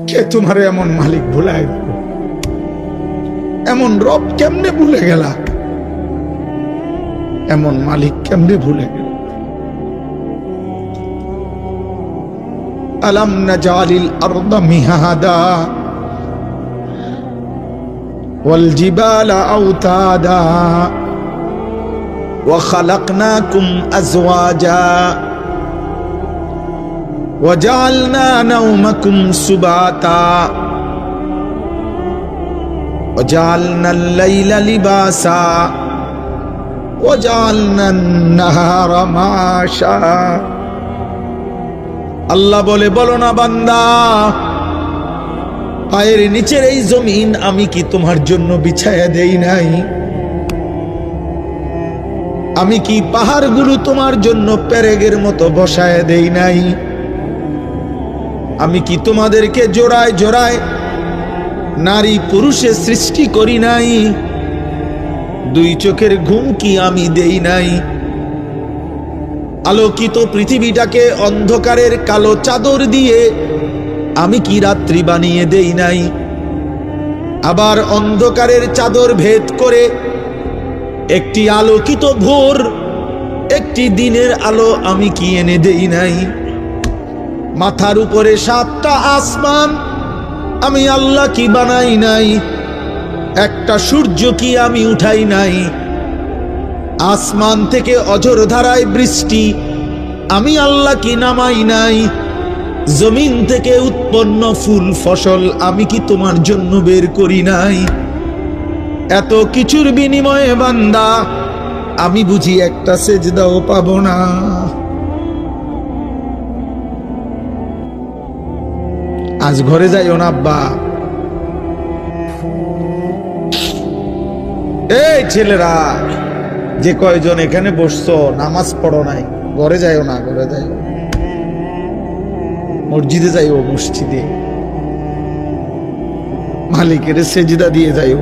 কে তোমারে এমন মালিক ভুলায় দিল? এমন রব কেমনে ভুলে গেলা? এমন মালিক কেমনে ভুলে গেল? আলাম নাজালিল আরদা মিহাদা ওয়াল জিবালা আওতাদা ওয়া খালাকনাকুম আজওয়াজা ওয়া জাআলনা নাওমাকুম সুবাতা ওয়া জাআলনাল লাইলা লিবাসা ওয়া জাআলনান নাহারা মাশা। আল্লাহ বলে, বলো না বান্দা, পায়ের নিচের এই জমিন আমি কি তোমার জন্য বিছায়া দেই নাই? আমি কি পাহাড়গুলো তোমার জন্য পেরেগের মতো বসায় দেই নাই? আমি কি তোমাদেরকে জোড়ায় জোড়ায় নারী পুরুষে সৃষ্টি করি নাই? দুই চোখের ঘুম কি আমি দেই নাই? আলোকিত পৃথিবীটাকে অন্ধকারের কালো চাদর দিয়ে আমি কি রাত্রি বানিয়ে দেই নাই? আবার অন্ধকারের চাদর ভেদ করে একটি আলোকিত ভোর, একটি দিনের আলো আমি কি এনে দেই নাই? মাথার উপরে 7টা আসমান আমি আল্লাহ কি বানাই নাই? একটা সূর্য কি আমি উঠাই নাই? আসমান থেকে অঝোর ধারায় বৃষ্টি আমি আল্লাহ কি নামাই নাই? জমিন থেকে উৎপন্ন ফুল ফসল আমি কি তোমার জন্য বের করি নাই? এত কিছুর বিনিময়ে বান্দা আমি বুঝি একটা সেজদাও পাবো না? আজ ঘরে যাইও না আব্বা। এই ছেলেরা যে কয়জন এখানে বসছো, নামাজ পড়ো নাই, ঘরে যাইও না, ঘরে যাইও, মসজিদে যাইও, মসজিদে মালিকের সেজদা দিয়ে যাইও।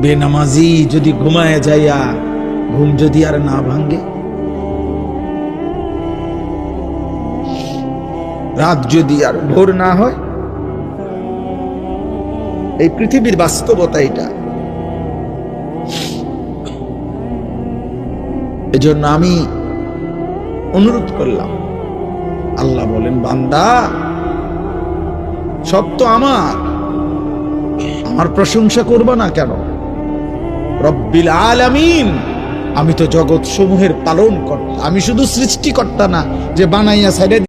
বেনামাজি যদি ঘুমায় যাইয়া ঘুম যদি আর না ভাঙ্গে, রাত যদি আর ভোর না হয়, এই পৃথিবীর বাস্তবতা এটা। এজন্য আমি অনুরোধ করলাম, আল্লাহ বলেন, বান্দা সব তো আমার প্রশংসা করবা না কেন? রব্বিল আলামিন, আমি তো জগৎ সমূহের পালন কর্তা, আমি শুধু সৃষ্টিকর্তা না যে বানাইয়া সাইডে